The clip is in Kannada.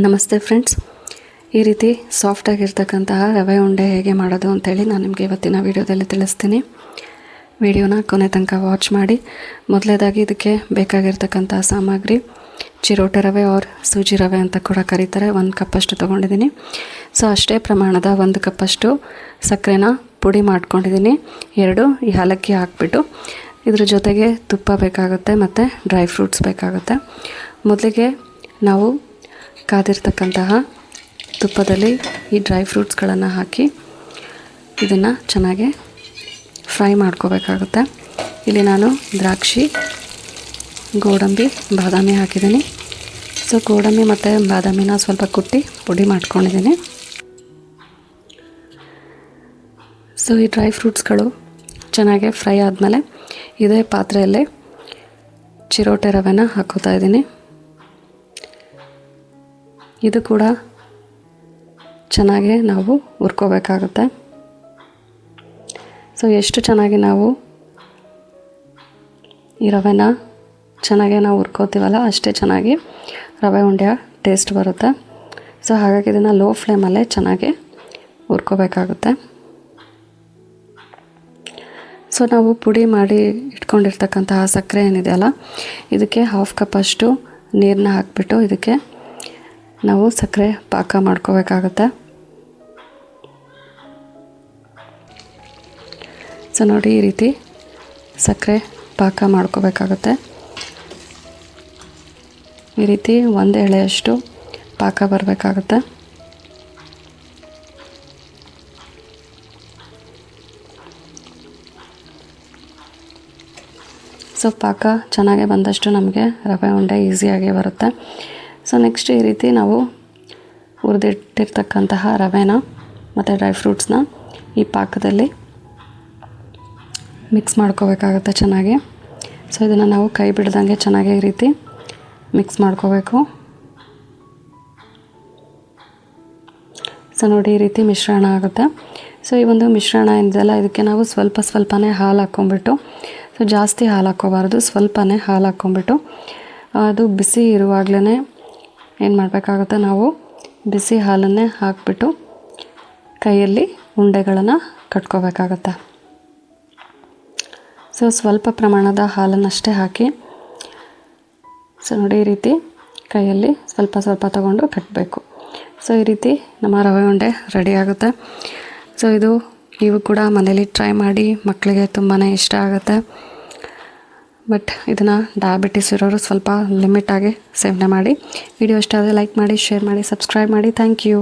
ನಮಸ್ತೆ ಫ್ರೆಂಡ್ಸ್, ಈ ರೀತಿ ಸಾಫ್ಟಾಗಿರ್ತಕ್ಕಂತಹ ರವೆ ಉಂಡೆ ಹೇಗೆ ಮಾಡೋದು ಅಂತೇಳಿ ನಾನು ನಿಮಗೆ ಇವತ್ತಿನ ವಿಡಿಯೋದಲ್ಲಿ ತಿಳಿಸ್ತೀನಿ. ವಿಡಿಯೋನ ಕೊನೆ ತನಕ ವಾಚ್ ಮಾಡಿ. ಮೊದಲೇದಾಗಿ ಇದಕ್ಕೆ ಬೇಕಾಗಿರ್ತಕ್ಕಂಥ ಸಾಮಗ್ರಿ ಚಿರೋಟೆ ರವೆ ಆರ್ ಸೂಜಿ ರವೆ ಅಂತ ಕೂಡ ಕರೀತಾರೆ. 1 ಕಪ್ಪಷ್ಟು ತೊಗೊಂಡಿದ್ದೀನಿ. ಸೊ ಅಷ್ಟೇ ಪ್ರಮಾಣದ 1 ಕಪ್ಪಷ್ಟು ಸಕ್ಕರೆನ ಪುಡಿ ಮಾಡ್ಕೊಂಡಿದ್ದೀನಿ. 2 ಏಲಕ್ಕಿ ಹಾಕ್ಬಿಟ್ಟು ಇದ್ರ ಜೊತೆಗೆ ತುಪ್ಪ ಬೇಕಾಗುತ್ತೆ ಮತ್ತು ಡ್ರೈ ಫ್ರೂಟ್ಸ್ ಬೇಕಾಗುತ್ತೆ. ಮೊದಲಿಗೆ ನಾವು ಕಾದಿರ್ತಕ್ಕಂತಹ ತುಪ್ಪದಲ್ಲಿ ಈ ಡ್ರೈ ಫ್ರೂಟ್ಸ್ಗಳನ್ನು ಹಾಕಿ ಇದನ್ನು ಚೆನ್ನಾಗಿ ಫ್ರೈ ಮಾಡ್ಕೋಬೇಕಾಗುತ್ತೆ. ಇಲ್ಲಿ ನಾನು ದ್ರಾಕ್ಷಿ, ಗೋಡಂಬಿ, ಬಾದಾಮಿ ಹಾಕಿದ್ದೀನಿ. ಸೊ ಗೋಡಂಬಿ ಮತ್ತು ಬಾದಾಮಿನ ಸ್ವಲ್ಪ ಕುಟ್ಟಿ ಪುಡಿ ಮಾಡ್ಕೊಂಡಿದ್ದೀನಿ. ಸೊ ಈ ಡ್ರೈ ಫ್ರೂಟ್ಸ್ಗಳು ಚೆನ್ನಾಗಿ ಫ್ರೈ ಆದಮೇಲೆ ಇದೇ ಪಾತ್ರೆಯಲ್ಲಿ ಚಿರೋಟೆ ರವೆನ ಹಾಕೋತಾ ಇದ್ದೀನಿ. ಇದು ಕೂಡ ಚೆನ್ನಾಗಿ ನಾವು ಹುರ್ಕೋಬೇಕಾಗುತ್ತೆ. ಸೊ ಎಷ್ಟು ಚೆನ್ನಾಗಿ ನಾವು ಈ ರವೆನ ಚೆನ್ನಾಗಿ ನಾವು ಹುರ್ಕೋತೀವಲ್ಲ ಅಷ್ಟೇ ಚೆನ್ನಾಗಿ ರವೆ ಉಂಡೆಯ ಟೇಸ್ಟ್ ಬರುತ್ತೆ. ಸೊ ಹಾಗಾಗಿ ಇದನ್ನು ಲೋ ಫ್ಲೇಮಲ್ಲೇ ಚೆನ್ನಾಗಿ ಹುರ್ಕೋಬೇಕಾಗುತ್ತೆ. ಸೊ ನಾವು ಪುಡಿ ಮಾಡಿ ಇಟ್ಕೊಂಡಿರ್ತಕ್ಕಂತಹ ಸಕ್ಕರೆ ಏನಿದೆಯಲ್ಲ ಇದಕ್ಕೆ 1/2 ಕಪ್ಪಷ್ಟು ನೀರನ್ನ ಹಾಕಿಬಿಟ್ಟು ಇದಕ್ಕೆ ನಾವು ಸಕ್ಕರೆ ಪಾಕ ಮಾಡ್ಕೋಬೇಕಾಗುತ್ತೆ. ಸೊ ನೋಡಿ, ಈ ರೀತಿ ಸಕ್ಕರೆ ಪಾಕ ಮಾಡ್ಕೋಬೇಕಾಗುತ್ತೆ. ಈ ರೀತಿ 1 ಎಳೆಯಷ್ಟು ಪಾಕ ಬರಬೇಕಾಗುತ್ತೆ. ಸೊ ಪಾಕ ಚೆನ್ನಾಗಿ ಬಂದಷ್ಟು ನಮಗೆ ರವೆ ಉಂಡೆ ಈಸಿಯಾಗಿ ಬರುತ್ತೆ. ಸೊ ನೆಕ್ಸ್ಟ್ ಈ ರೀತಿ ನಾವು ಹುರಿದಿಟ್ಟಿರ್ತಕ್ಕಂತಹ ರವೆನ ಮತ್ತು ಡ್ರೈ ಫ್ರೂಟ್ಸ್ನ ಈ ಪಾಕದಲ್ಲಿ ಮಿಕ್ಸ್ ಮಾಡ್ಕೋಬೇಕಾಗುತ್ತೆ ಚೆನ್ನಾಗಿ. ಸೊ ಇದನ್ನು ನಾವು ಕೈ ಬಿಡ್ದಂಗೆ ಚೆನ್ನಾಗಿ ಈ ರೀತಿ ಮಿಕ್ಸ್ ಮಾಡ್ಕೋಬೇಕು. ಸೊ ನೋಡಿ, ಈ ರೀತಿ ಮಿಶ್ರಣ ಆಗುತ್ತೆ. ಸೊ ಈ ಒಂದು ಮಿಶ್ರಣ ಏನಿದೆಯಲ್ಲ ಇದಕ್ಕೆ ನಾವು ಸ್ವಲ್ಪನೇ ಹಾಲು ಹಾಕ್ಕೊಂಬಿಟ್ಟು, ಸೊ ಜಾಸ್ತಿ ಹಾಲು ಹಾಕ್ಕೋಬಾರ್ದು, ಸ್ವಲ್ಪನೇ ಹಾಲು ಹಾಕ್ಕೊಂಬಿಟ್ಟು ಅದು ಬಿಸಿ ಇರುವಾಗಲೇ ಏನು ಮಾಡಬೇಕಾಗುತ್ತೆ, ನಾವು ಬಿಸಿ ಹಾಲನ್ನೇ ಹಾಕಿಬಿಟ್ಟು ಕೈಯಲ್ಲಿ ಉಂಡೆಗಳನ್ನು ಕಟ್ಕೋಬೇಕಾಗುತ್ತೆ. ಸೊ ಸ್ವಲ್ಪ ಪ್ರಮಾಣದ ಹಾಲನ್ನಷ್ಟೇ ಹಾಕಿ, ಸೊ ನೋಡಿ ಈ ರೀತಿ ಕೈಯಲ್ಲಿ ಸ್ವಲ್ಪ ತಗೊಂಡು ಕಟ್ಟಬೇಕು. ಸೊ ಈ ರೀತಿ ನಮ್ಮ ರವೆ ಉಂಡೆ ರೆಡಿ ಆಗುತ್ತೆ. ಸೊ ಇದು ನೀವು ಕೂಡ ಮನೇಲಿ ಟ್ರೈ ಮಾಡಿ, ಮಕ್ಕಳಿಗೆ ತುಂಬಾ ಇಷ್ಟ ಆಗುತ್ತೆ. ಬಟ್ ಇದನ್ನು ಡಯಾಬಿಟಿಸ್ ಇರೋರು ಸ್ವಲ್ಪ ಲಿಮಿಟಾಗಿ ಸೇವನೆ ಮಾಡಿ. ವಿಡಿಯೋ ಇಷ್ಟ ಆದರೆ ಲೈಕ್ ಮಾಡಿ, ಶೇರ್ ಮಾಡಿ, ಸಬ್ಸ್ಕ್ರೈಬ್ ಮಾಡಿ. Thank you.